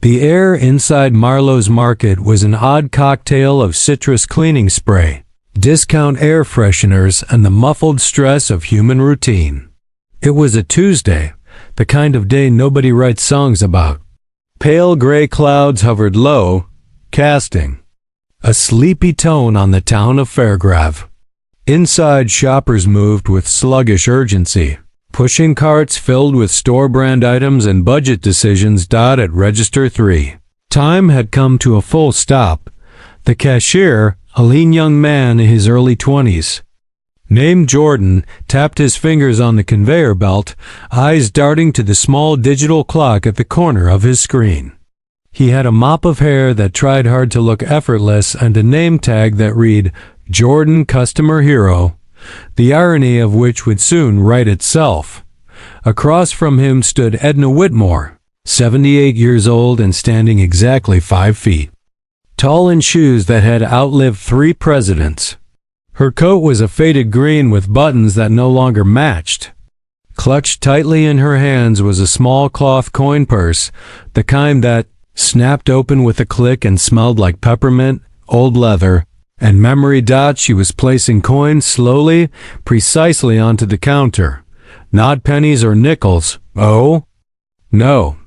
The air inside Marlowe's Market was an odd cocktail of citrus cleaning spray, discount air fresheners, and the muffled stress of human routine. It was a Tuesday, the kind of day nobody writes songs about. Pale gray clouds hovered low, casting a sleepy tone on the town of Fairgrave. Inside, shoppers moved with sluggish urgency, pushing carts filled with store-brand items and budget decisions at Register 3. Time had come to a full stop. The cashier, a lean young man in his early 20s, named Jordan, tapped his fingers on the conveyor belt, eyes darting to the small digital clock at the corner of his screen. He had a mop of hair that tried hard to look effortless and a name tag that read, Jordan Customer Hero, the irony of which would soon right itself. Across from him stood Edna Whitmore, 78 years old and standing exactly 5 feet tall in shoes that had outlived 3 presidents. Her coat was a faded green with buttons that no longer matched. Clutched tightly in her hands was a small cloth coin purse, the kind that snapped open with a click and smelled like peppermint, old leather, and memory. She was placing coins slowly, precisely onto the counter. Not pennies or nickels. Oh, no.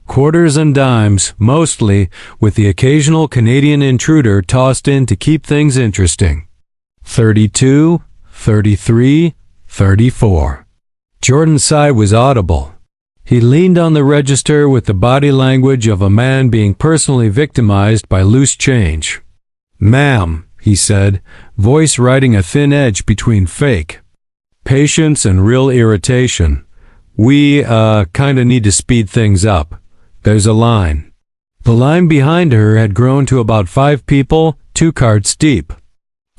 Quarters and dimes, mostly, with the occasional Canadian intruder tossed in to keep things interesting. 32, 33, 34. Jordan's sigh was audible. He leaned on the register with the body language of a man being personally victimized by loose change. Ma'am, he said, voice riding a thin edge between fake patience and real irritation. We, kinda need to speed things up. There's a line. The line behind her had grown to about 5 people, 2 carts deep.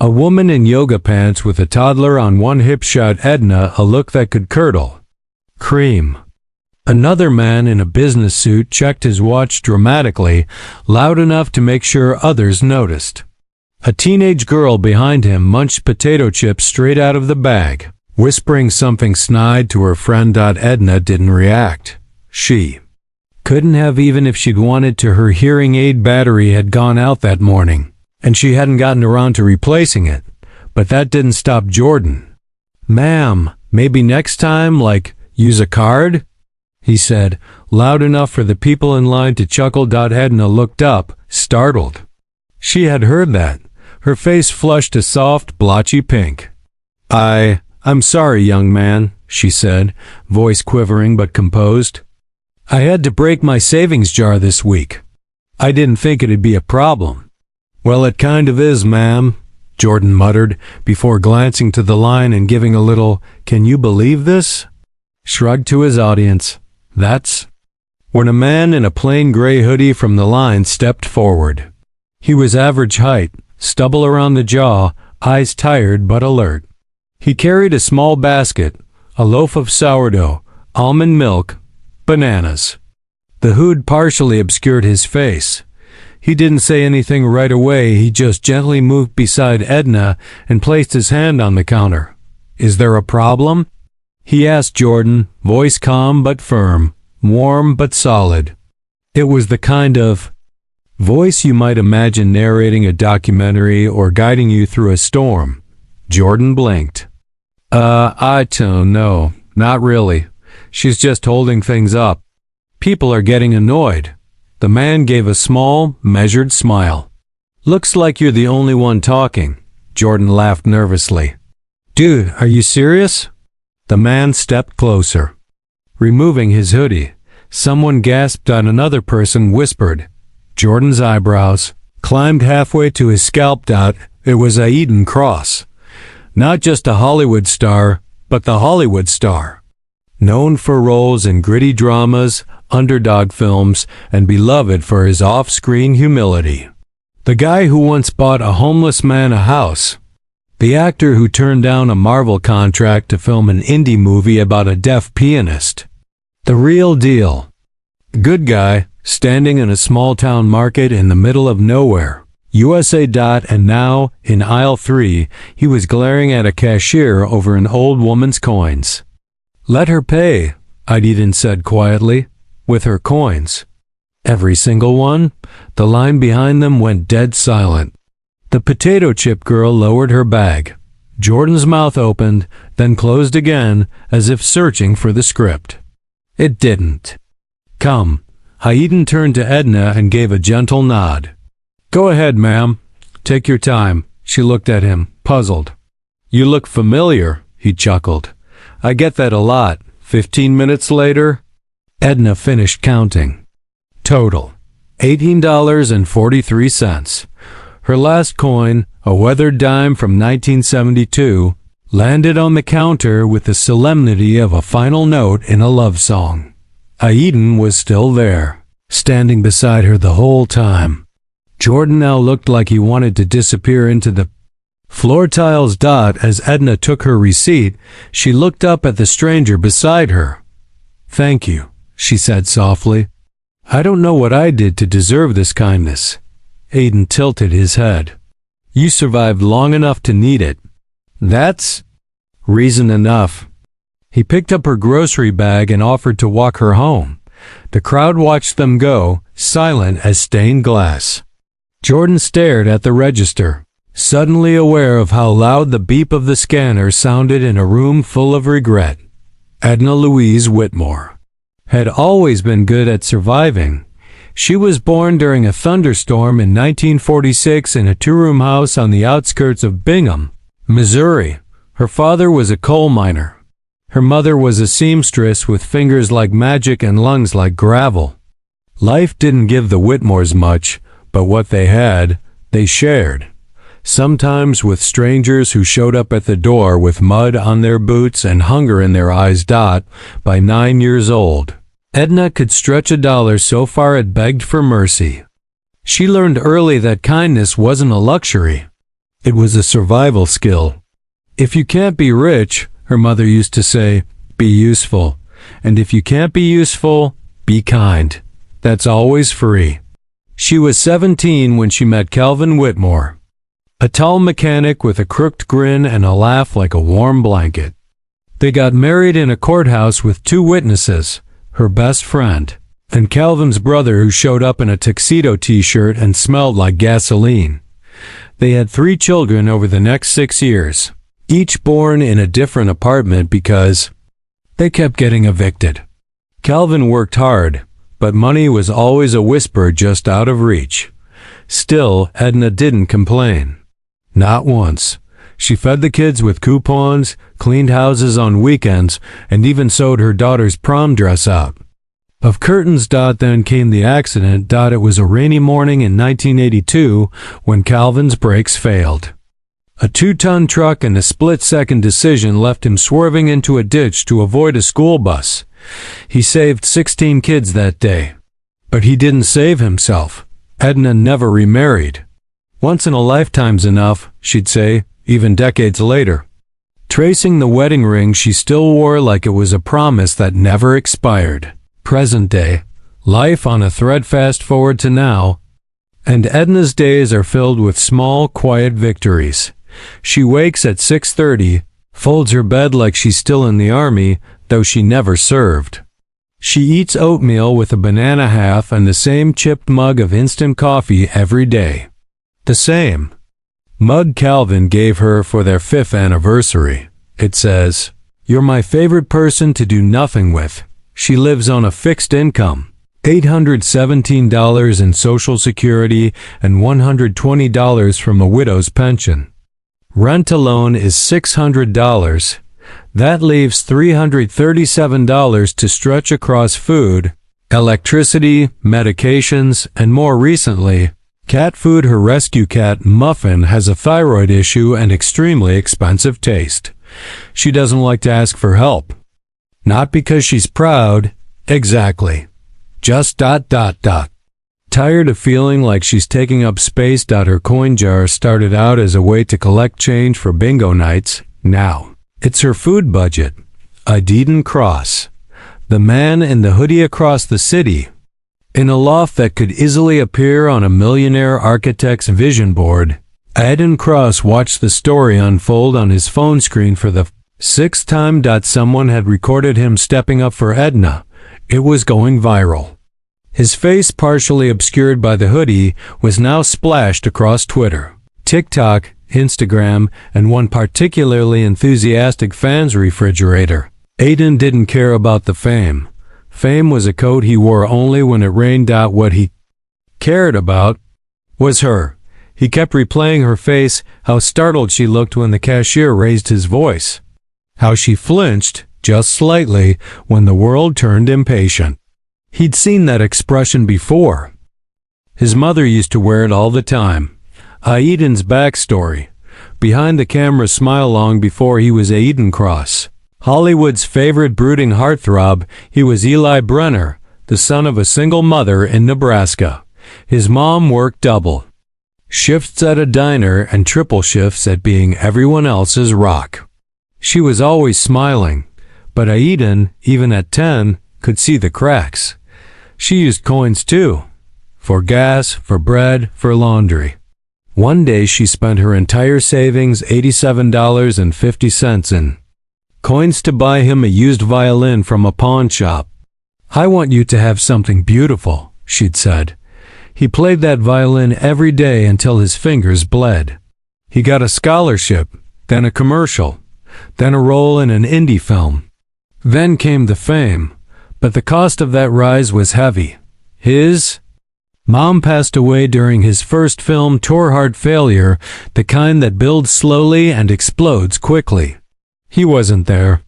A woman in yoga pants with a toddler on one hip shot Edna a look that could curdle cream. Another man in a business suit checked his watch dramatically, loud enough to make sure others noticed. A teenage girl behind him munched potato chips straight out of the bag, whispering something snide to her friend. Edna didn't react. She couldn't have, even if she'd wanted to. Her hearing aid battery had gone out that morning, and she hadn't gotten around to replacing it. But that didn't stop Jordan. Ma'am, maybe next time, use a card? He said, loud enough for the people in line to chuckle. Edna looked up, startled. She had heard that. Her face flushed a soft, blotchy pink. I'm sorry, young man, she said, voice quivering but composed. I had to break my savings jar this week. I didn't think it'd be a problem. Well, it kind of is, ma'am, Jordan muttered, before glancing to the line and giving a little, can you believe this? Shrug to his audience. That's when a man in a plain gray hoodie from the line stepped forward. He was average height, stubble around the jaw, eyes tired but alert. He carried a small basket, a loaf of sourdough, almond milk, bananas. The hood partially obscured his face. He didn't say anything right away. He just gently moved beside Edna and placed his hand on the counter. Is there a problem? He asked Jordan, voice calm but firm, warm but solid. It was the kind of voice you might imagine narrating a documentary or guiding you through a storm. Jordan blinked. I don't know, not really. She's just holding things up. People are getting annoyed. The man gave a small, measured smile. Looks like you're the only one talking. Jordan laughed nervously. Dude, are you serious? The man stepped closer. Removing his hoodie, someone gasped. Another person whispered. Jordan's eyebrows climbed halfway to his scalp. It was Aiden Cross. Not just a Hollywood star, but the Hollywood star. Known for roles in gritty dramas, underdog films, and beloved for his off-screen humility. The guy who once bought a homeless man a house. The actor who turned down a Marvel contract to film an indie movie about a deaf pianist. The real deal. Good guy, standing in a small-town market in the middle of nowhere. USA. And now, in aisle 3, he was glaring at a cashier over an old woman's coins. Let her pay, Aiden said quietly, with her coins. Every single one? The line behind them went dead silent. The potato chip girl lowered her bag. Jordan's mouth opened, then closed again, as if searching for the script. It didn't. Come. Hayden turned to Edna and gave a gentle nod. Go ahead, ma'am. Take your time. She looked at him, puzzled. You look familiar, he chuckled. I get that a lot. 15 minutes later? Edna finished counting. Total, $18.43. Her last coin, a weathered dime from 1972, landed on the counter with the solemnity of a final note in a love song. Aiden was still there, standing beside her the whole time. Jordan now looked like he wanted to disappear into the floor tiles. As Edna took her receipt, she looked up at the stranger beside her. Thank you, she said softly. I don't know what I did to deserve this kindness. Aiden tilted his head. You survived long enough to need it. That's reason enough. He picked up her grocery bag and offered to walk her home. The crowd watched them go, silent as stained glass. Jordan stared at the register, suddenly aware of how loud the beep of the scanner sounded in a room full of regret. Edna Louise Whitmore had always been good at surviving. She was born during a thunderstorm in 1946 in a two-room house on the outskirts of Bingham, Missouri. Her father was a coal miner. Her mother was a seamstress with fingers like magic and lungs like gravel. Life didn't give the Whitmores much, but what they had, they shared. Sometimes with strangers who showed up at the door with mud on their boots and hunger in their eyes. By 9 years old, Edna could stretch $1 so far it begged for mercy. She learned early that kindness wasn't a luxury. It was a survival skill. If you can't be rich, her mother used to say, be useful. And if you can't be useful, be kind. That's always free. She was 17 when she met Calvin Whitmore, a tall mechanic with a crooked grin and a laugh like a warm blanket. They got married in a courthouse with 2 witnesses, her best friend, and Calvin's brother who showed up in a tuxedo t-shirt and smelled like gasoline. They had 3 children over the next 6 years, each born in a different apartment because they kept getting evicted. Calvin worked hard, but money was always a whisper just out of reach. Still, Edna didn't complain. Not once. She fed the kids with coupons, cleaned houses on weekends, and even sewed her daughter's prom dress out. Of curtains. Then came the accident. It was a rainy morning in 1982 when Calvin's brakes failed. A 2-ton truck and a split-second decision left him swerving into a ditch to avoid a school bus. He saved 16 kids that day. But he didn't save himself. Edna never remarried. Once in a lifetime's enough, she'd say, even decades later. Tracing the wedding ring she still wore like it was a promise that never expired. Present day. Life on a thread. Fast forward to now. And Edna's days are filled with small, quiet victories. She wakes at 6:30, folds her bed like she's still in the army, though she never served. She eats oatmeal with a banana half and the same chipped mug of instant coffee every day. The same mug Calvin gave her for their 5th anniversary. It says, "You're my favorite person to do nothing with." She lives on a fixed income, $817 in Social Security and $120 from a widow's pension. Rent alone is $600. That leaves $337 to stretch across food, electricity, medications, and more recently, cat food. Her rescue cat, Muffin, has a thyroid issue and extremely expensive taste. She doesn't like to ask for help. Not because she's proud, exactly. Just ... Tired of feeling like she's taking up space. Her coin jar started out as a way to collect change for bingo nights. Now, it's her food budget. A Deedon Cross. The man in the hoodie across the city. In a loft that could easily appear on a millionaire architect's vision board, Aiden Cross watched the story unfold on his phone screen for the 6th time. Someone had recorded him stepping up for Edna. It was going viral. His face, partially obscured by the hoodie, was now splashed across Twitter, TikTok, Instagram, and one particularly enthusiastic fan's refrigerator. Aiden didn't care about the fame. Fame was a coat he wore only when it rained out. What he cared about was her. He kept replaying her face, how startled she looked when the cashier raised his voice, how she flinched, just slightly, when the world turned impatient. He'd seen that expression before. His mother used to wear it all the time. Aiden's backstory. Behind the camera smile long before he was Aiden Cross. Hollywood's favorite brooding heartthrob, he was Eli Brenner, the son of a single mother in Nebraska. His mom worked double shifts at a diner and triple shifts at being everyone else's rock. She was always smiling, but Aiden, even at 10, could see the cracks. She used coins too, for gas, for bread, for laundry. One day she spent her entire savings, $87.50 in coins, to buy him a used violin from a pawn shop. "I want you to have something beautiful," she'd said. He played that violin every day until his fingers bled. He got a scholarship, then a commercial, then a role in an indie film. Then came the fame, but the cost of that rise was heavy. His mom passed away during his first film, tour heart failure, the kind that builds slowly and explodes quickly. He wasn't there.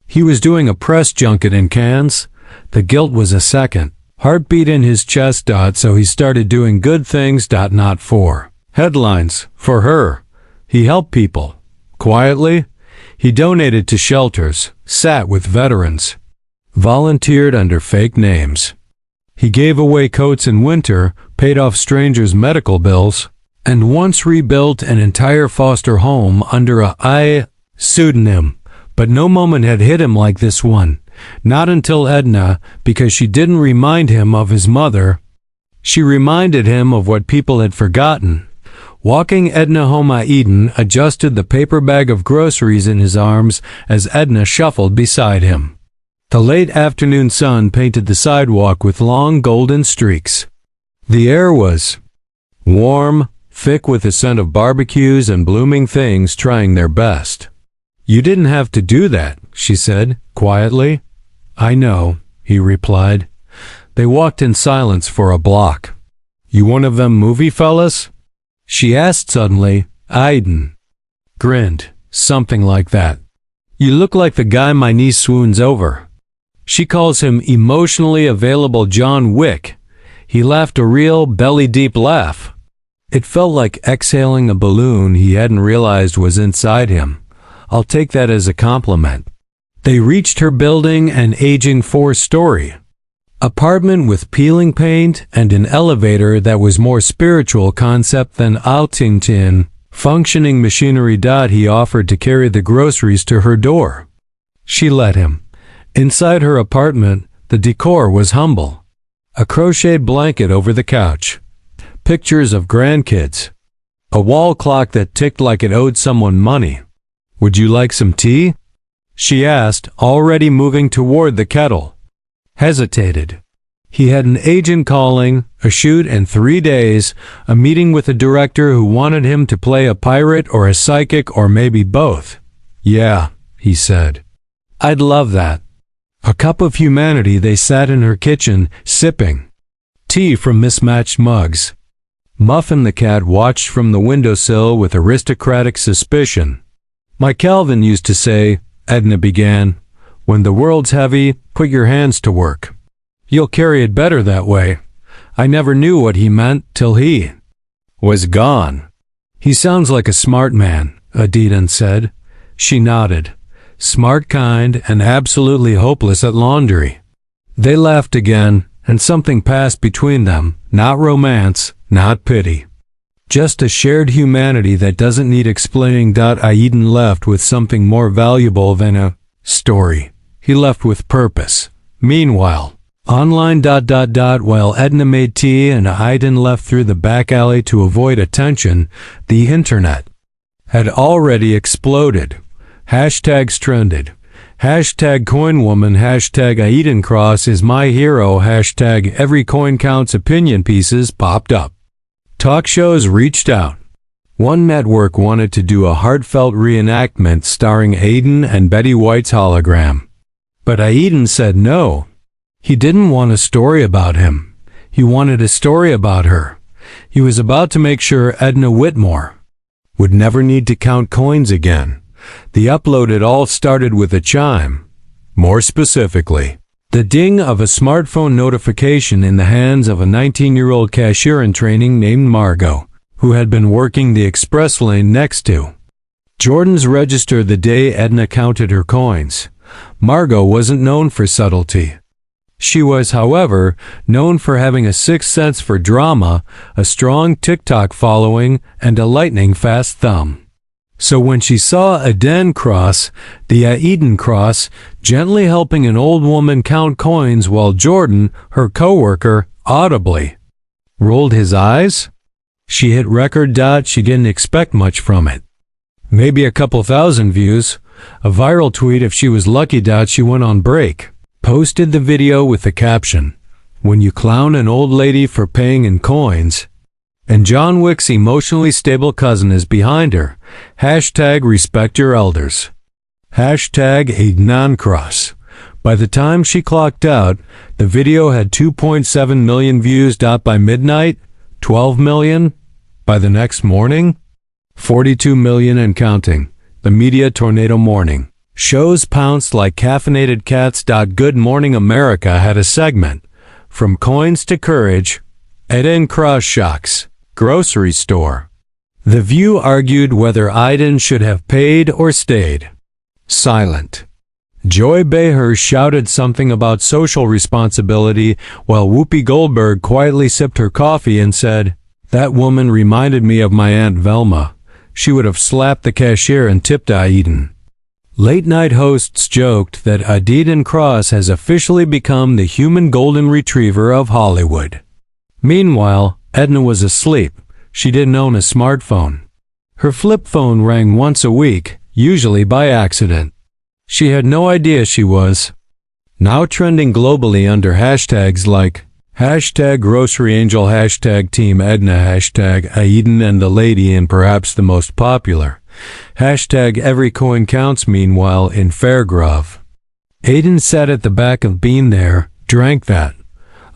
He was doing a press junket in Cannes. The guilt was a second. Heartbeat in his chest. So he started doing good things. Not for headlines, for her. He helped people. Quietly. He donated to shelters, sat with veterans, volunteered under fake names. He gave away coats in winter, paid off strangers' medical bills, and once rebuilt an entire foster home under a pseudonym. But no moment had hit him like this one. Not until Edna, because she didn't remind him of his mother. She reminded him of what people had forgotten. Walking Edna home, Aiden adjusted the paper bag of groceries in his arms as Edna shuffled beside him. The late afternoon sun painted the sidewalk with long golden streaks. The air was warm, thick with the scent of barbecues and blooming things trying their best. "You didn't have to do that," she said, quietly. "I know," he replied. They walked in silence for a block. "You one of them movie fellas?" she asked suddenly. Aiden grinned, something like that. "You look like the guy my niece swoons over. She calls him emotionally available John Wick." He laughed, a real belly-deep laugh. It felt like exhaling a balloon he hadn't realized was inside him. "I'll take that as a compliment." They reached her building, an aging 4-story apartment with peeling paint and an elevator that was more spiritual concept than Altington. Functioning machinery. He offered to carry the groceries to her door. She let him. Inside her apartment, the decor was humble. A crocheted blanket over the couch. Pictures of grandkids. A wall clock that ticked like it owed someone money. "Would you like some tea?" she asked, already moving toward the kettle. Hesitated. He had an agent calling, a shoot in 3 days, a meeting with a director who wanted him to play a pirate or a psychic or maybe both. "Yeah," he said. "I'd love that." A cup of humanity. They sat in her kitchen, sipping tea from mismatched mugs. Muffin the cat watched from the windowsill with aristocratic suspicion. "My Calvin used to say," Edna began, "when the world's heavy, put your hands to work. You'll carry it better that way." I never knew what he meant till he was gone. "He sounds like a smart man," Aiden said. She nodded. "Smart, kind, and absolutely hopeless at laundry." They laughed again, and something passed between them. Not romance, not pity. Just a shared humanity that doesn't need explaining. Aiden left with something more valuable than a story. He left with purpose. Meanwhile, online. While Edna made tea and Aiden left through the back alley to avoid attention, the internet had already exploded. Hashtags trended. Hashtag coinwoman, hashtag Aidencross is my hero, hashtag every coin counts opinion pieces popped up. Talk shows reached out. One network wanted to do a heartfelt reenactment starring Aiden and Betty White's hologram. But Aiden said no. He didn't want a story about him. He wanted a story about her. He was about to make sure Edna Whitmore would never need to count coins again. The upload it all started with a chime. More specifically, the ding of a smartphone notification in the hands of a 19-year-old cashier in training named Margot, who had been working the express lane next to Jordan's register the day Edna counted her coins. Margot wasn't known for subtlety. She was, however, known for having a sixth sense for drama, a strong TikTok following, and a lightning-fast thumb. So when she saw Aidencross, the Aidencross, gently helping an old woman count coins while Jordan, her coworker, audibly rolled his eyes, she hit record. She didn't expect much from it. Maybe a couple thousand views, a viral tweet if she was lucky. She went on break, posted the video with the caption, "When you clown an old lady for paying in coins," and John Wick's emotionally stable cousin is behind her. Hashtag respect your elders. Hashtag Aidencross. By the time she clocked out, the video had 2.7 million views. By midnight, 12 million. By the next morning, 42 million and counting. The media tornado morning. Shows pounced like caffeinated cats. Good Morning America had a segment, "From Coins to Courage, Aidencross Shocks Grocery Store." The View argued whether Aiden should have paid or stayed silent. Joy Behar shouted something about social responsibility, while Whoopi Goldberg quietly sipped her coffee and said, "That woman reminded me of my Aunt Velma. She would have slapped the cashier and tipped Aiden." Late-night hosts joked that Aidencross has officially become the human golden retriever of Hollywood. Meanwhile, Edna was asleep. She didn't own a smartphone. Her flip phone rang once a week, usually by accident. She had no idea she was now trending globally under hashtags like hashtag grocery angel, hashtag team Edna, hashtag Aiden and the lady, and perhaps the most popular, hashtag every coin counts. Meanwhile, in Fairgrove, Aiden sat at the back of Bean There, drank that,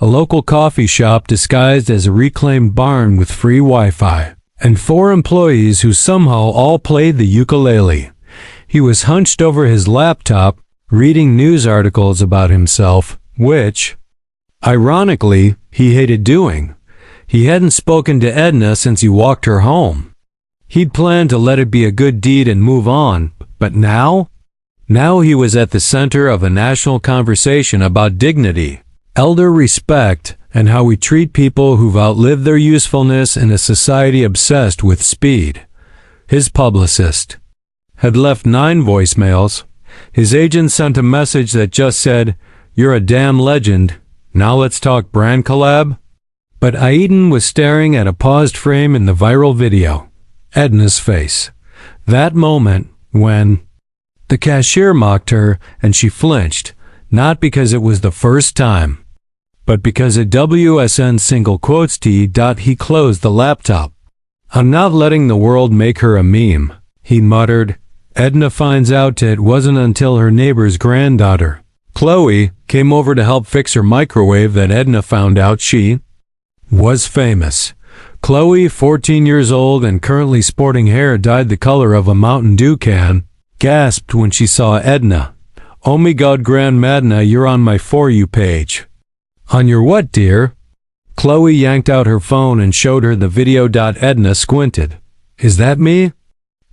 a local coffee shop disguised as a reclaimed barn with free Wi-Fi, and 4 employees who somehow all played the ukulele. He was hunched over his laptop, reading news articles about himself, which, ironically, he hated doing. He hadn't spoken to Edna since he walked her home. He'd planned to let it be a good deed and move on, but now he was at the center of a national conversation about dignity, elder respect, and how we treat people who've outlived their usefulness in a society obsessed with speed. His publicist had left 9 voicemails. His agent sent a message that just said, "You're a damn legend. Now let's talk brand collab." But Aiden was staring at a paused frame in the viral video, Edna's face. That moment when the cashier mocked her and she flinched, not because it was the first time, but because a WSN single quotes T. He closed the laptop. "I'm not letting the world make her a meme," he muttered. Edna finds out it wasn't until her neighbor's granddaughter, Chloe, came over to help fix her microwave that Edna found out she was famous. Chloe, 14 years old and currently sporting hair dyed the color of a Mountain Dew can, gasped when she saw Edna. "Oh my God, Grandmadna, you're on my For You page." "On your what, dear?" Chloe yanked out her phone and showed her the video. Edna squinted. "Is that me?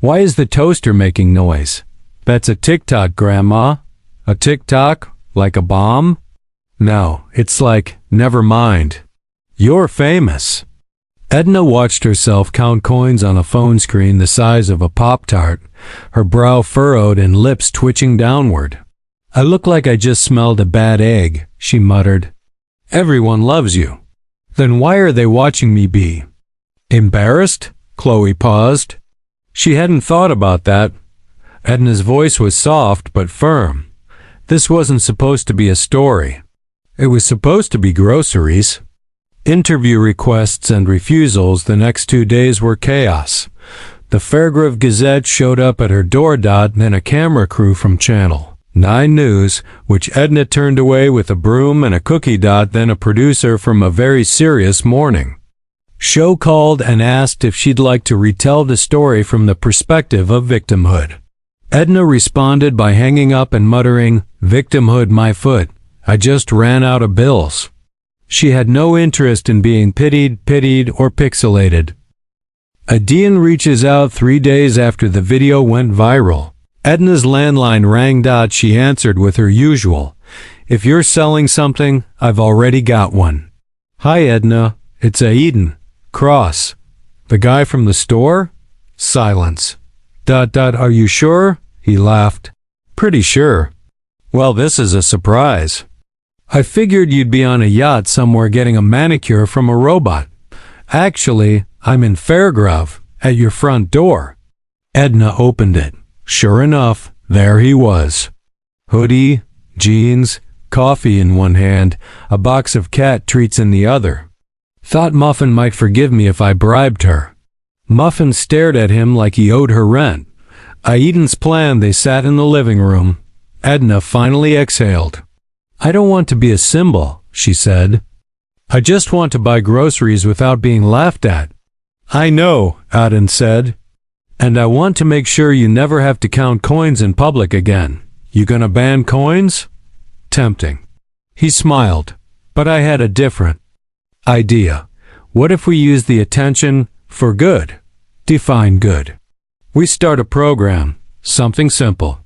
Why is the toaster making noise?" "That's a TikTok, Grandma." "A TikTok? Like a bomb?" "No, it's like, never mind. You're famous." Edna watched herself count coins on a phone screen the size of a Pop-Tart, her brow furrowed and lips twitching downward. "I look like I just smelled a bad egg," she muttered. "Everyone loves you. Then why are they watching me be embarrassed?" Chloe paused. She hadn't thought about that. Edna's voice was soft but firm. This wasn't supposed to be a story. It was supposed to be groceries. Interview requests and refusals the next 2 days were chaos. The Fairgrove Gazette showed up at her door. Then a camera crew from Channel 9 News, which Edna turned away with a broom and a cookie. Then a producer from A Very Serious Morning Show called and asked if she'd like to retell the story from the perspective of victimhood. Edna responded by hanging up and muttering, "Victimhood, my foot. I just ran out of bills." She had no interest in being pitied, or pixelated. Adian reaches out 3 days after the video went viral. Edna's landline rang. She answered with her usual, "If you're selling something, I've already got one." "Hi, Edna. It's Aiden. Cross. The guy from the store?" Silence. Are you sure?" He laughed. "Pretty sure." "Well, this is a surprise. I figured you'd be on a yacht somewhere getting a manicure from a robot. Actually, I'm in Fairgrove, at your front door." Edna opened it. Sure enough, there he was. Hoodie, jeans, coffee in one hand, a box of cat treats in the other. Thought Muffin might forgive me if I bribed her. Muffin stared at him like he owed her rent. Aiden's plan. They sat in the living room. Edna finally exhaled. "I don't want to be a symbol," she said. "I just want to buy groceries without being laughed at." "I know," Aiden said. "And I want to make sure you never have to count coins in public again. You gonna ban coins?" Tempting. He smiled. "But I had a different idea. What if we use the attention for good? Define good. We start a program, something simple.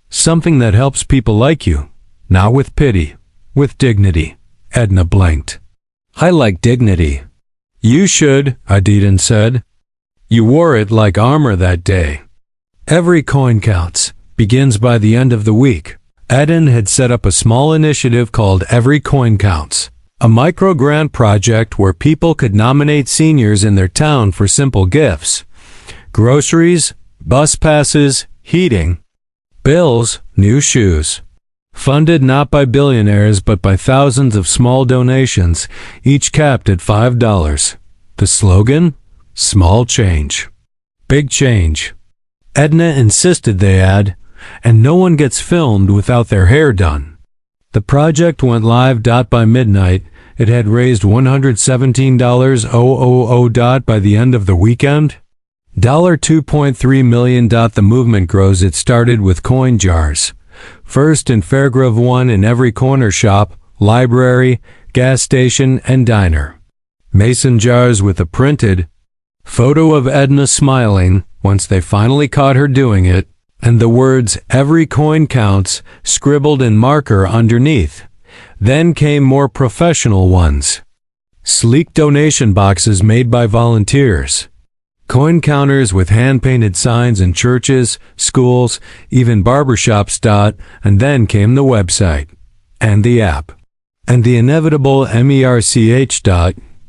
Something that helps people like you. Not with pity, with dignity." Edna blinked. "I like dignity." "You should," Adidan said. "You wore it like armor that day." Every coin counts. Begins by the end of the week. Eden had set up a small initiative called Every Coin Counts, a micro-grant project where people could nominate seniors in their town for simple gifts. Groceries, bus passes, heating, bills, new shoes. Funded not by billionaires but by thousands of small donations, each capped at $5. The slogan? Small change. Big change. Edna insisted they add, "And no one gets filmed without their hair done." The project went live. By midnight, it had raised $117,000 by the end of the weekend. $2.3 million. The movement grows. It started with coin jars. First in Fairgrove, one in every corner shop, library, gas station, and diner. Mason jars with a printed photo of Edna smiling once they finally caught her doing it, and the words "Every coin counts" scribbled in marker underneath. Then came more professional ones. Sleek donation boxes made by volunteers. Coin counters with hand-painted signs in churches, schools, even barbershops. And then came the website. And the app. And the inevitable MERCH.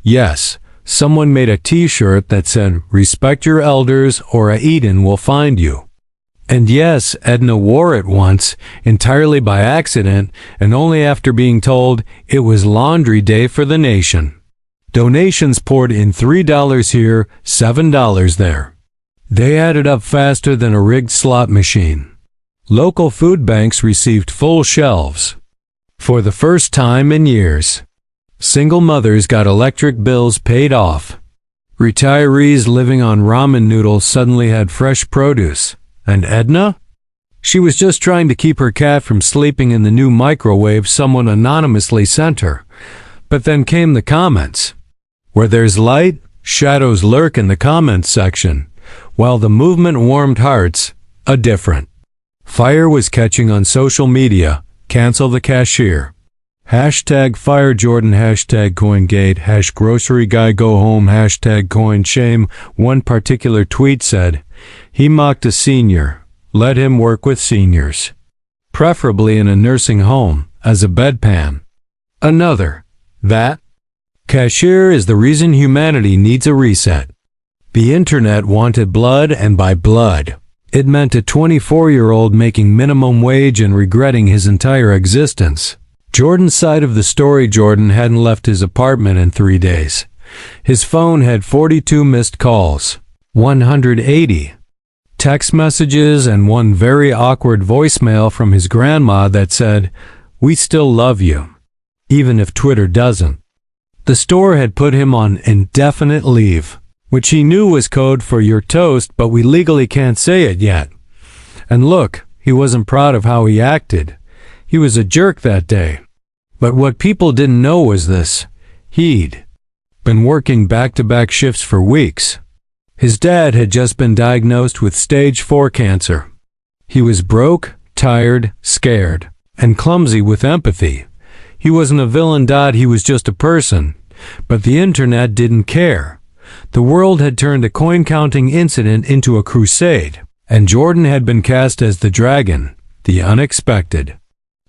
Yes, someone made a t-shirt that said, "Respect your elders or Eden will find you." And yes, Edna wore it once, entirely by accident, and only after being told it was laundry day for the nation. Donations poured in $3 here, $7 there. They added up faster than a rigged slot machine. Local food banks received full shelves. For the first time in years. Single mothers got electric bills paid off. Retirees living on ramen noodles suddenly had fresh produce. And Edna? She was just trying to keep her cat from sleeping in the new microwave someone anonymously sent her. But then came the comments. Where there's light, shadows lurk in the comments section. While the movement warmed hearts, a different fire was catching on social media. Cancel the cashier. Hashtag fire Jordan. Hashtag CoinGate. Grocery guy go home. Hashtag coin shame. One particular tweet said, "He mocked a senior. Let him work with seniors. Preferably in a nursing home, as a bedpan." Another, that cashier is the reason humanity needs a reset. The internet wanted blood, and by blood, It meant a 24-year-old making minimum wage and regretting his entire existence. Jordan's side of the story: Jordan hadn't left his apartment in 3 days. His phone had 42 missed calls, 180 text messages, and one very awkward voicemail from his grandma that said, "We still love you, even if Twitter doesn't." The store had put him on indefinite leave, which he knew was code for "you're toast, but we legally can't say it yet." And look, he wasn't proud of how he acted. He was a jerk that day. But what people didn't know was this: he'd been working back-to-back shifts for weeks. His dad had just been diagnosed with stage 4 cancer. He was broke, tired, scared, and clumsy with empathy. He wasn't a villain. He was just a person. But the internet didn't care. The world had turned a coin-counting incident into a crusade, and Jordan had been cast as the dragon, the unexpected.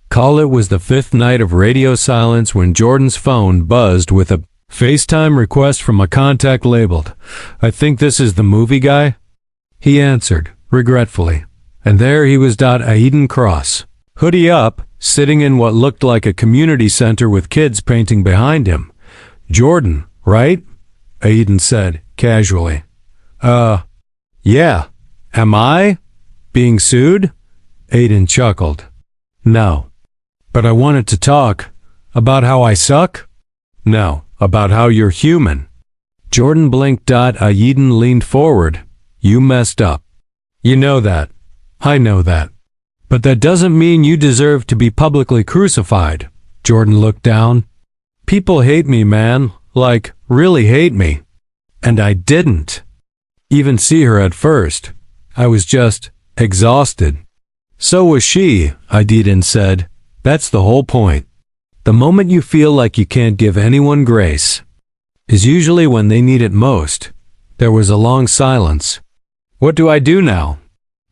Call it was the 5th night of radio silence when Jordan's phone buzzed with a FaceTime request from a contact labeled, "I think this is the movie guy." He answered, regretfully, and there he was. Aiden Cross, hoodie up, sitting in what looked like a community center with kids painting behind him. "Jordan, right?" Aiden said, casually. Yeah. Am I being sued?" Aiden chuckled. "No. But I wanted to talk about how I suck?" "No, about how you're human." Jordan blinked. Aiden leaned forward. "You messed up. You know that. I know that. But that doesn't mean you deserve to be publicly crucified." Jordan looked down. "People hate me, man. Like, really hate me. And I didn't even see her at first. I was just exhausted." "So was she," Aiden said. "That's the whole point. The moment you feel like you can't give anyone grace is usually when they need it most." There was a long silence. "What do I do now?"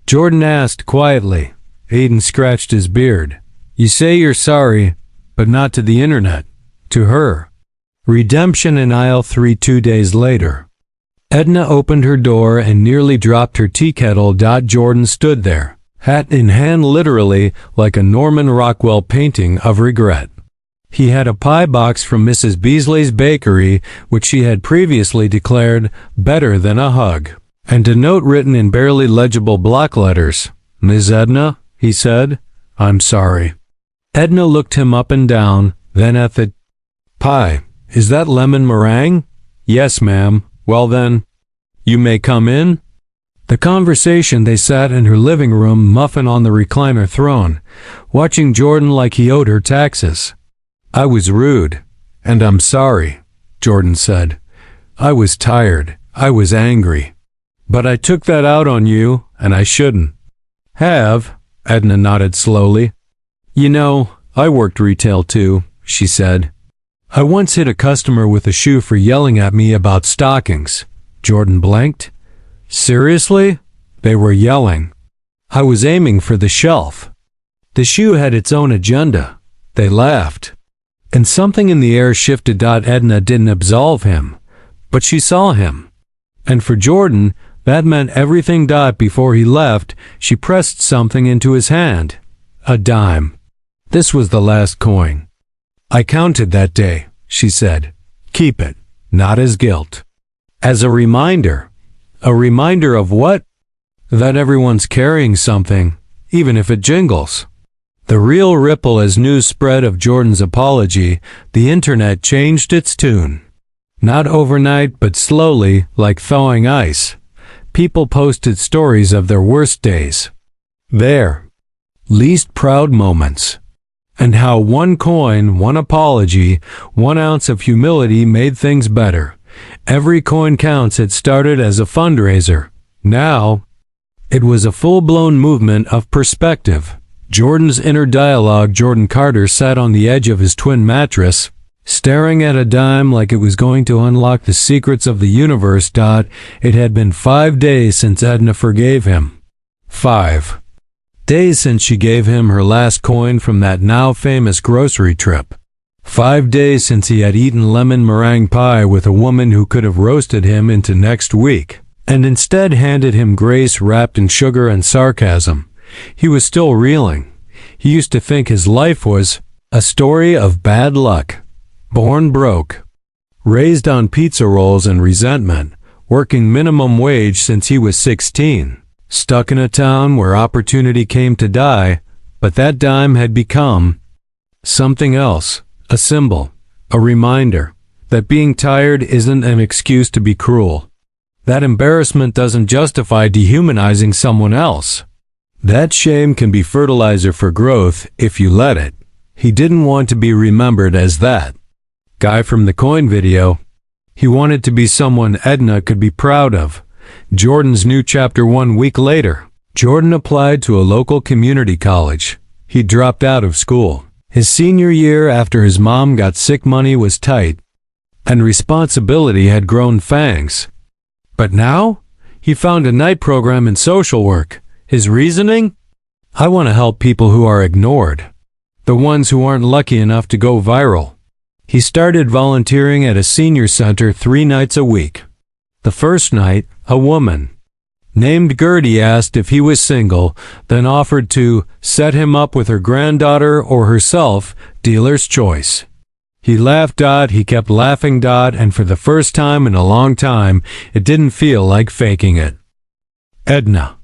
Jordan asked quietly. Aiden scratched his beard. "You say you're sorry, but not to the internet. To her." Redemption in aisle 3 2 days later. Edna opened her door and nearly dropped her tea kettle. Jordan stood there, hat in hand, literally like a Norman Rockwell painting of regret. He had a pie box from Mrs. Beasley's bakery, which she had previously declared better than a hug, and a note written in barely legible block letters. "Ms. Edna," he said, "I'm sorry." Edna looked him up and down, then at the pie. "Is that lemon meringue?" "Yes, ma'am." "Well then, you may come in." The conversation: they sat in her living room, muffin on the recliner throne, watching Jordan like he owed her taxes. "I was rude, and I'm sorry," Jordan said. "I was tired. I was angry. But I took that out on you, and I shouldn't have." Edna nodded slowly. "You know, I worked retail too," she said. "I once hit a customer with a shoe for yelling at me about stockings." Jordan blanked. "Seriously?" "They were yelling. I was aiming for the shelf. The shoe had its own agenda. They laughed." And something in the air shifted. Edna didn't absolve him, but she saw him. And for Jordan, that meant everything. Before he left, she pressed something into his hand. A dime. This was the last coin. "I counted that day," she said. "Keep it, not as guilt. As a reminder." "A reminder of what?" "That everyone's carrying something, even if it jingles." The real ripple as news spread of Jordan's apology, the internet changed its tune. Not overnight, but slowly, like thawing ice. People posted stories of their worst days, their least proud moments, and how one coin, one apology, 1 ounce of humility made things better. Every coin counts. It started as a fundraiser. Now, it was a full-blown movement of perspective. Jordan's inner dialogue. Jordan Carter sat on the edge of his twin mattress, staring at a dime like it was going to unlock the secrets of the universe. It had been 5 days since Edna forgave him. 5 days since she gave him her last coin from that now famous grocery trip. 5 days since he had eaten lemon meringue pie with a woman who could have roasted him into next week. and instead handed him grace wrapped in sugar and sarcasm. He was still reeling. He used to think his life was a story of bad luck. Born broke, raised on pizza rolls and resentment, working minimum wage since he was 16, stuck in a town where opportunity came to die, but that dime had become something else, a symbol, a reminder that being tired isn't an excuse to be cruel. That embarrassment doesn't justify dehumanizing someone else. That shame can be fertilizer for growth if you let it. He didn't want to be remembered as that guy from the coin video. He wanted to be someone Edna could be proud of. Jordan's new chapter 1 week later. Jordan applied to a local community college. He dropped out of school. His senior year after his mom got sick, money was tight, and responsibility had grown fangs. But now, he found a night program in social work. His reasoning? I want to help people who are ignored, the ones who aren't lucky enough to go viral. He started volunteering at a senior center 3 nights a week. The first night, a woman named Gertie asked if he was single, then offered to set him up with her granddaughter or herself, dealer's choice. He laughed. He kept laughing. And for the first time in a long time, it didn't feel like faking it. Edna.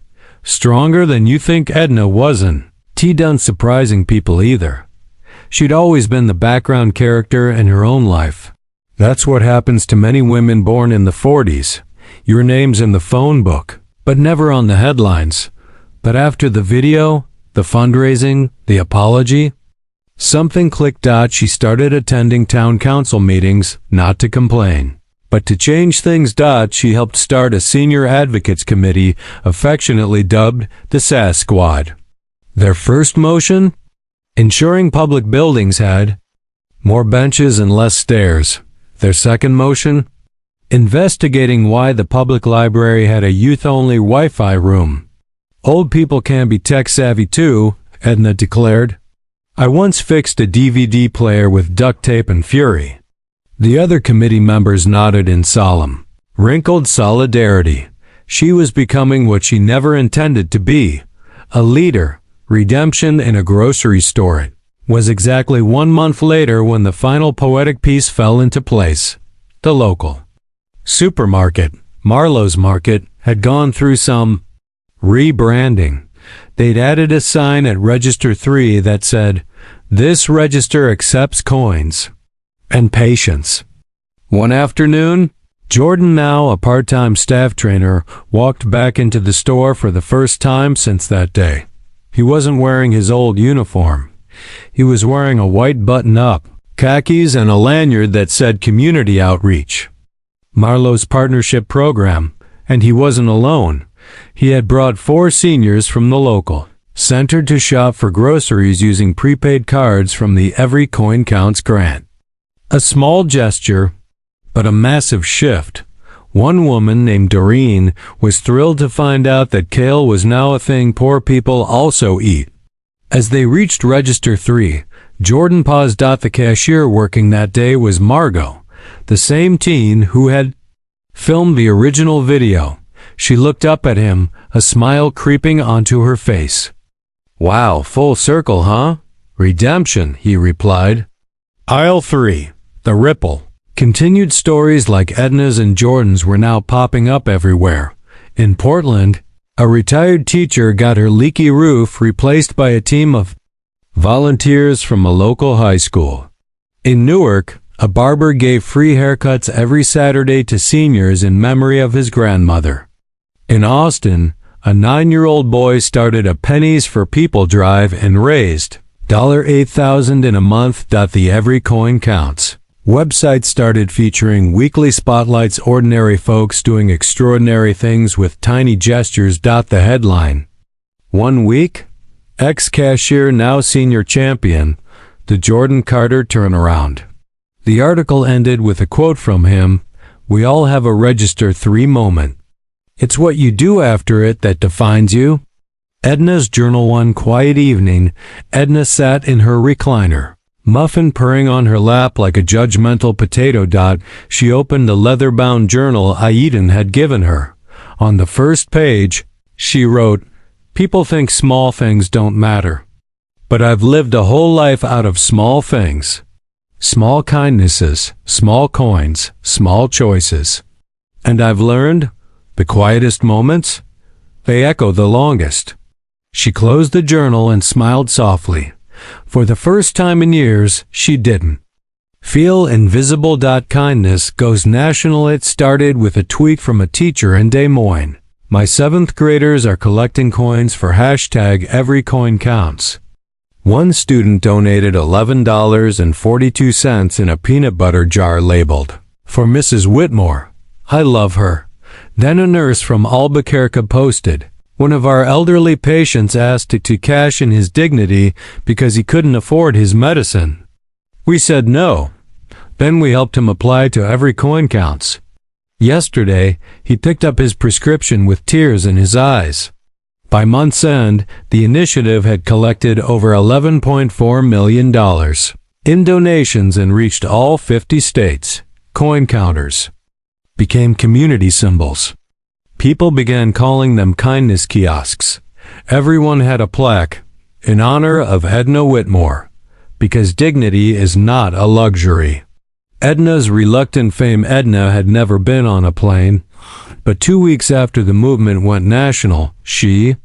Stronger than you think. Edna wasn't done surprising people either. She'd always been the background character in her own life. That's what happens to many women born in the 40s. Your name's in the phone book, but never on the headlines. But after the video, the fundraising, the apology, something clicked. She started attending town council meetings, not to complain, but to change things. She helped start a senior advocates committee, affectionately dubbed the SAS Squad. Their first motion? Ensuring public buildings had more benches and less stairs. Their second motion? Investigating why the public library had a youth-only Wi-Fi room. Old people can be tech-savvy too, Edna declared. I once fixed a DVD player with duct tape and fury. The other committee members nodded in solemn, wrinkled solidarity. She was becoming what she never intended to be, a leader. Redemption in a grocery store. It was exactly 1 month later when the final poetic piece fell into place. The local supermarket, Marlowe's Market, had gone through some rebranding. They'd added a sign at Register 3 that said, "This register accepts coins and patience." One afternoon, Jordan, now a part-time staff trainer, walked back into the store for the first time since that day. He wasn't wearing his old uniform. He was wearing a white button-up, khakis, and a lanyard that said Community Outreach, Marlowe's partnership program, and he wasn't alone. He had brought 4 seniors from the local center to shop for groceries using prepaid cards from the Every Coin Counts grant. A small gesture, but a massive shift. One woman named Doreen was thrilled to find out that kale was now a thing poor people also eat. As they reached Register 3, Jordan paused. The cashier working that day was Margot, the same teen who had filmed the original video. She looked up at him, a smile creeping onto her face. "Wow, full circle, huh?" "Redemption," he replied. Aisle 3. The Ripple. Continued. Stories like Edna's and Jordan's were now popping up everywhere. In Portland, a retired teacher got her leaky roof replaced by a team of volunteers from a local high school. In Newark, a barber gave free haircuts every Saturday to seniors in memory of his grandmother. In Austin, a 9-year-old boy started a Pennies for People drive and raised $8,000 in a month. The Every Coin Counts website started featuring weekly spotlights, ordinary folks doing extraordinary things with tiny gestures. The headline: 1 week, ex-cashier now senior champion, the Jordan Carter turnaround. The article ended with a quote from him: "We all have a Register 3 moment. It's what you do after it that defines you." Edna's journal. One quiet evening, Edna sat in her recliner, muffin purring on her lap like a judgmental potato. She opened a leather-bound journal Aiden had given her. On the first page, she wrote, "People think small things don't matter. But I've lived a whole life out of small things. Small kindnesses, small coins, small choices. And I've learned, the quietest moments, they echo the longest." She closed the journal and smiled softly. For the first time in years, she didn't feel invisible. Kindness goes national. It started with a tweet from a teacher in Des Moines. "My 7th graders are collecting coins for hashtag every coin counts." One student donated $11.42 in a peanut butter jar labeled, "For Mrs. Whitmore. I love her." Then a nurse from Albuquerque posted, "One of our elderly patients asked to cash in his dignity because he couldn't afford his medicine. We said no. Then we helped him apply to every coin counts. Yesterday, he picked up his prescription with tears in his eyes." By month's end, the initiative had collected over $11.4 million in donations and reached all 50 states. Coin counters became community symbols. People began calling them kindness kiosks. Everyone had a plaque in honor of Edna Whitmore, because dignity is not a luxury. Edna's reluctant fame. Edna had never been on a plane, but 2 weeks after the movement went national, she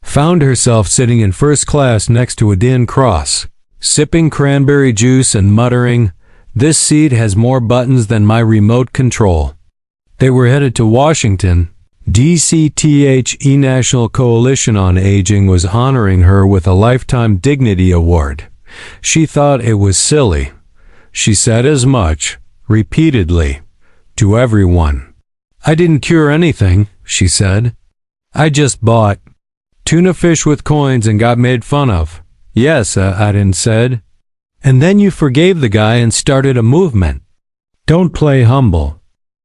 found herself sitting in first class next to a Dean Cross, sipping cranberry juice and muttering, "This seat has more buttons than my remote control." They were headed to Washington. DCTHE National Coalition on Aging was honoring her with a Lifetime Dignity Award. She thought it was silly. She said as much, repeatedly, to everyone. "I didn't cure anything," she said. "I just bought tuna fish with coins and got made fun of." "Yes," Aden said. "And then you forgave the guy and started a movement." Don't play humble.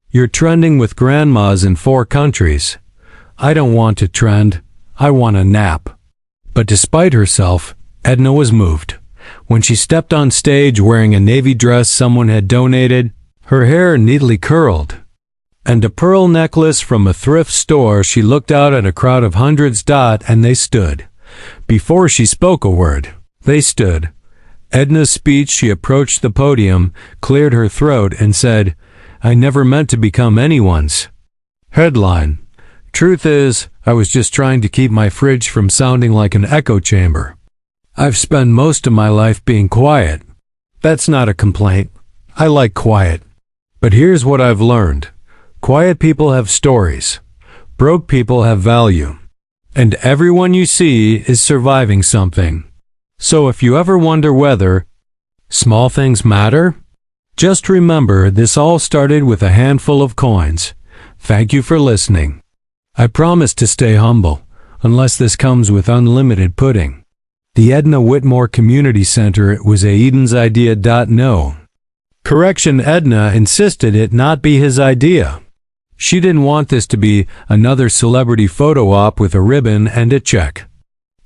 You're trending with grandmas in 4 countries. I don't want to trend. I want a nap. But despite herself, Edna was moved. When she stepped on stage wearing a navy dress someone had donated, her hair neatly curled, and a pearl necklace from a thrift store, she looked out at a crowd of hundreds. And they stood. Before she spoke a word, they stood. Edna's speech, she approached the podium, cleared her throat, and said, "I never meant to become anyone's." Headline: "Truth is, I was just trying to keep my fridge from sounding like an echo chamber. I've spent most of my life being quiet." That's not a complaint. I like quiet. But here's what I've learned. Quiet people have stories. Broke people have value. And everyone you see is surviving something. So if you ever wonder whether small things matter, just remember this all started with a handful of coins. Thank you for listening. I promise to stay humble, unless this comes with unlimited pudding. The Edna Whitmore Community Center was Aiden's idea. No. Correction, Edna insisted it not be his idea. She didn't want this to be another celebrity photo op with a ribbon and a check.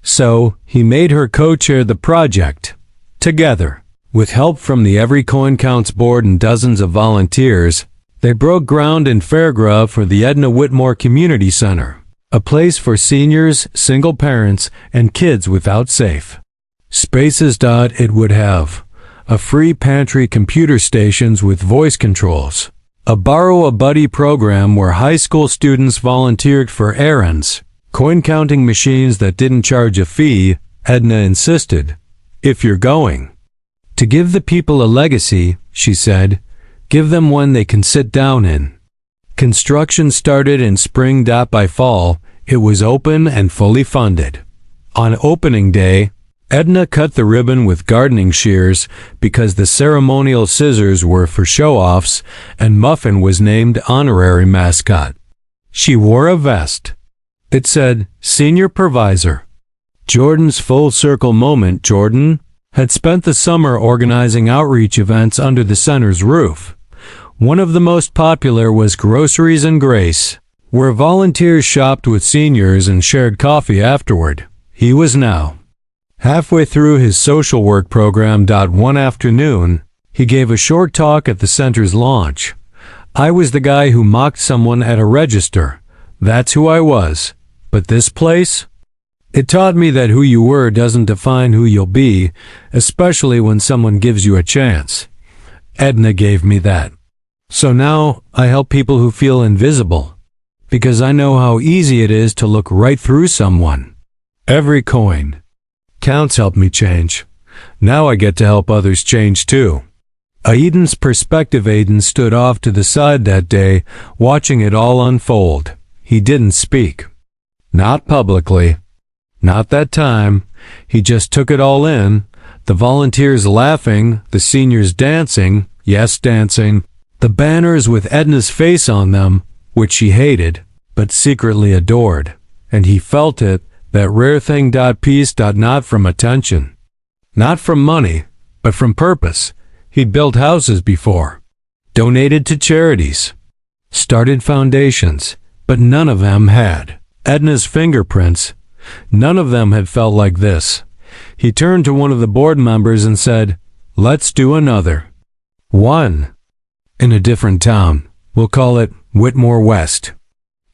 So, he made her co-chair the project. Together, with help from the Every Coin Counts board and dozens of volunteers, they broke ground in Fairgrove for the Edna Whitmore Community Center, a place for seniors, single parents, and kids without safe spaces. It would have a free pantry, computer stations with voice controls, a Borrow a Buddy program where high school students volunteered for errands, coin-counting machines that didn't charge a fee. Edna insisted, "If you're going to give the people a legacy," she said, "give them one they can sit down in." Construction started in spring. By fall, it was open and fully funded. On opening day, Edna cut the ribbon with gardening shears because the ceremonial scissors were for show-offs, and Muffin was named honorary mascot. She wore a vest. It said, "Senior Provisor." Jordan's full circle moment. Jordan had spent the summer organizing outreach events under the center's roof. One of the most popular was Groceries and Grace, where volunteers shopped with seniors and shared coffee afterward. He was now halfway through his social work program. One afternoon, he gave a short talk at the center's launch. "I was the guy who mocked someone at a register. That's who I was. But this place? It taught me that who you were doesn't define who you'll be, especially when someone gives you a chance. Edna gave me that. So now I help people who feel invisible, because I know how easy it is to look right through someone. Every coin counts helped me change. Now I get to help others change too. Aiden's perspective. Aiden stood off to the side that day, watching it all unfold. He didn't speak. Not publicly. Not that time. He just took it all in. The volunteers laughing, the seniors dancing, yes, dancing, the banners with Edna's face on them, which she hated, but secretly adored. And he felt it, that rare thing. Peace. Not from attention. Not from money, but from purpose. He'd built houses before, donated to charities, started foundations, but none of them had Edna's fingerprints. None of them had felt like this. He turned to one of the board members and said, "Let's do another one in a different town. We'll call it Whitmore West."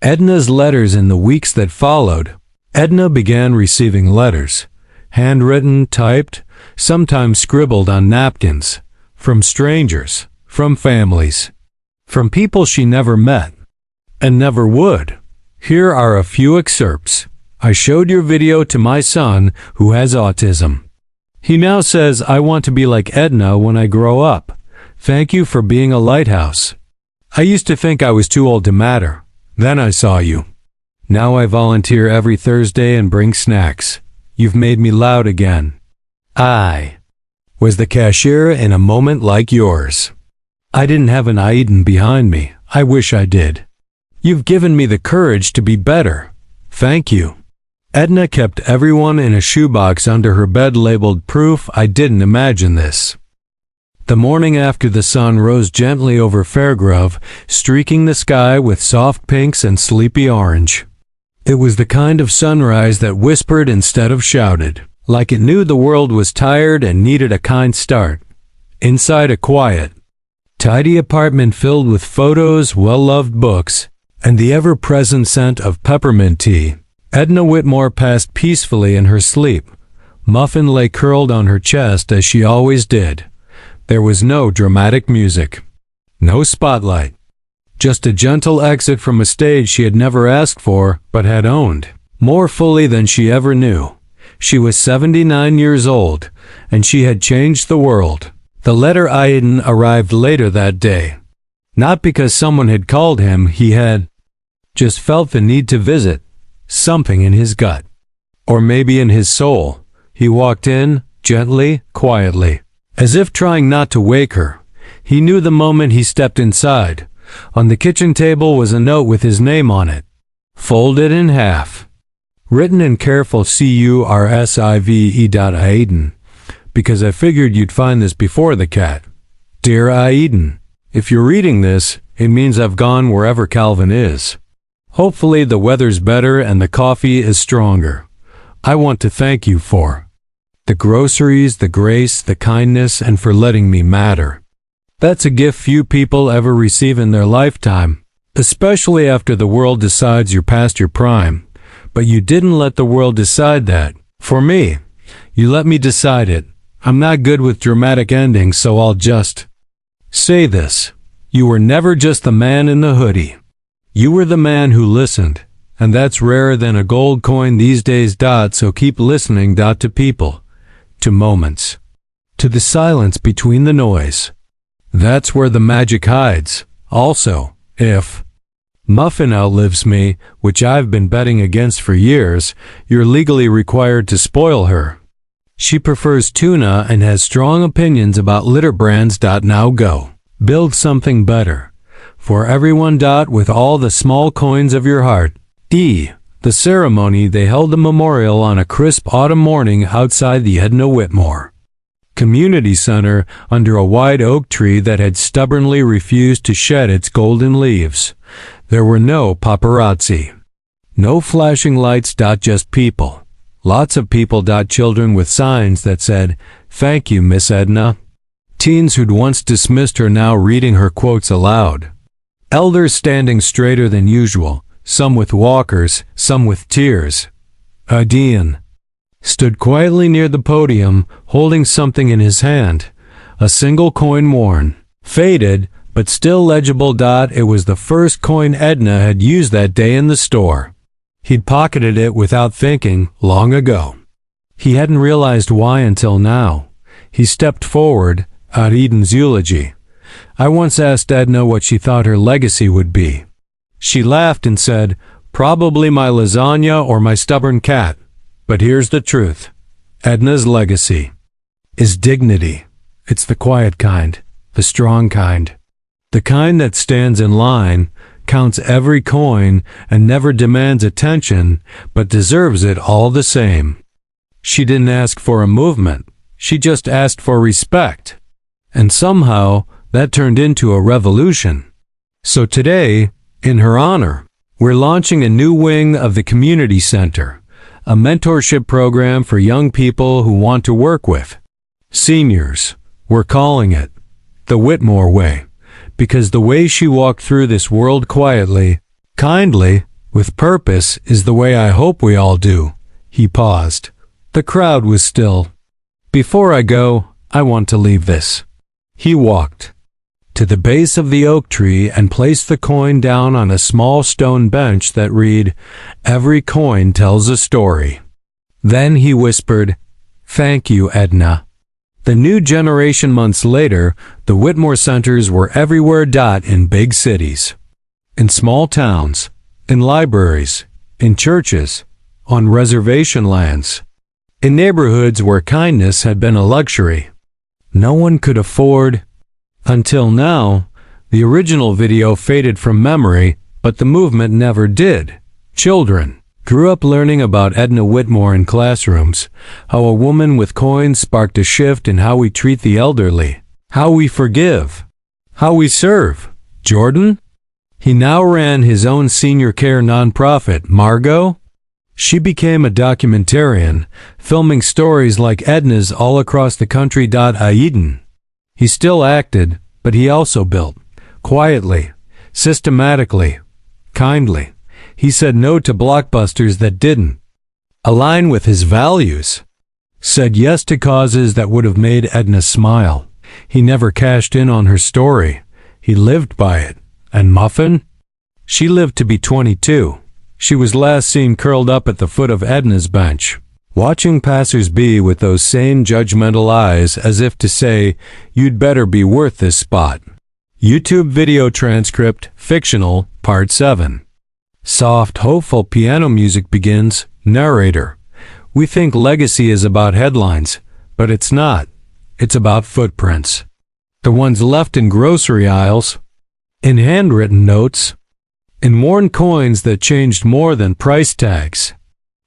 Edna's letters. In the weeks that followed, Edna began receiving letters, handwritten, typed, sometimes scribbled on napkins, from strangers, from families, from people she never met and never would. Here are a few excerpts. "I showed your video to my son who has autism. He now says I want to be like Edna when I grow up. Thank you for being a lighthouse. I used to think I was too old to matter. Then I saw you. Now I volunteer every Thursday and bring snacks. You've made me loud again. I was the cashier in a moment like yours. I didn't have an Aiden behind me. I wish I did. You've given me the courage to be better. Thank you." Edna kept everyone in a shoebox under her bed labeled "Proof I didn't imagine this." The morning after, the sun rose gently over Fairgrove, streaking the sky with soft pinks and sleepy orange. It was the kind of sunrise that whispered instead of shouted, like it knew the world was tired and needed a kind start. Inside a quiet, tidy apartment filled with photos, well-loved books, and the ever-present scent of peppermint tea, Edna Whitmore passed peacefully in her sleep. Muffin lay curled on her chest as she always did. There was no dramatic music, no spotlight, just a gentle exit from a stage she had never asked for but had owned more fully than she ever knew. She was 79 years old, and she had changed the world. The letter Aiden arrived later that day. Not because someone had called him, he had just felt the need to visit. Something in his gut, or maybe in his soul. He walked in, gently, quietly, as if trying not to wake her. He knew the moment he stepped inside. On the kitchen table was a note with his name on it, folded in half, written in careful cursive. Aiden, because I figured you'd find this before the cat. Dear Aiden, if you're reading this, it means I've gone wherever Calvin is. Hopefully the weather's better and the coffee is stronger. I want to thank you for the groceries, the grace, the kindness, and for letting me matter. That's a gift few people ever receive in their lifetime, especially after the world decides you're past your prime. But you didn't let the world decide that. For me, you let me decide it. I'm not good with dramatic endings, so I'll just say this. You were never just the man in the hoodie. You were the man who listened, and that's rarer than a gold coin these days. So keep listening. To people, to moments, to the silence between the noise. That's where the magic hides. Also, if Muffin outlives me, which I've been betting against for years, you're legally required to spoil her. She prefers tuna and has strong opinions about litter brands. Now go. Build something better. For everyone. With all the small coins of your heart. The ceremony. They held the memorial on a crisp autumn morning outside the Edna Whitmore Community Center under a wide oak tree that had stubbornly refused to shed its golden leaves. There were no paparazzi. No flashing lights. Just people. Lots of people. Children with signs that said, "Thank you, Miss Edna." Teens who'd once dismissed her now reading her quotes aloud. Elders standing straighter than usual, some with walkers, some with tears. Dean stood quietly near the podium, holding something in his hand, a single coin worn, faded, but still legible. It was the first coin Edna had used that day in the store. He'd pocketed it without thinking, long ago. He hadn't realized why until now. He stepped forward, at Eden's eulogy. I once asked Edna what she thought her legacy would be. She laughed and said, "Probably my lasagna or my stubborn cat. But here's the truth. Edna's legacy is dignity. It's the quiet kind, the strong kind. The kind that stands in line, counts every coin, and never demands attention, but deserves it all the same." She didn't ask for a movement. She just asked for respect. And somehow, that turned into a revolution. So today, in her honor, we're launching a new wing of the Community Center, a mentorship program for young people who want to work with seniors. We're calling it the Whitmore Way, because the way she walked through this world quietly, kindly, with purpose is the way I hope we all do. He paused. The crowd was still. Before I go, I want to leave this. He walked to the base of the oak tree and placed the coin down on a small stone bench that read, "Every coin tells a story." Then he whispered, "Thank you, Edna." The new generation. Months later, the Whitmore Centers were everywhere. In big cities, in small towns, in libraries, in churches, on reservation lands, in neighborhoods where kindness had been a luxury no one could afford. Until now, the original video faded from memory, but the movement never did. Children grew up learning about Edna Whitmore in classrooms, how a woman with coins sparked a shift in how we treat the elderly, how we forgive, how we serve. Jordan? He now ran his own senior care nonprofit, Margot. She became a documentarian, filming stories like Edna's all across the country. Eden. He still acted, but he also built, quietly, systematically, kindly. He said no to blockbusters that didn't align with his values, said yes to causes that would have made Edna smile. He never cashed in on her story. He lived by it. And Muffin? She lived to be 22. She was last seen curled up at the foot of Edna's bench, watching passers-by with those same judgmental eyes as if to say, "You'd better be worth this spot." YouTube video transcript, fictional, Part 7. Soft, hopeful piano music begins. Narrator. We think legacy is about headlines, but it's not. It's about footprints. The ones left in grocery aisles, in handwritten notes, in worn coins that changed more than price tags.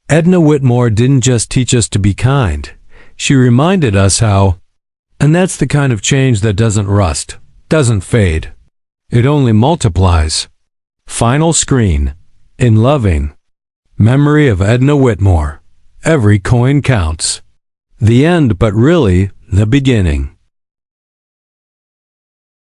Edna Whitmore didn't just teach us to be kind. She reminded us how, and that's the kind of change that doesn't rust, doesn't fade. It only multiplies. Final screen. In loving memory of Edna Whitmore. Every coin counts. The end, but really, the beginning.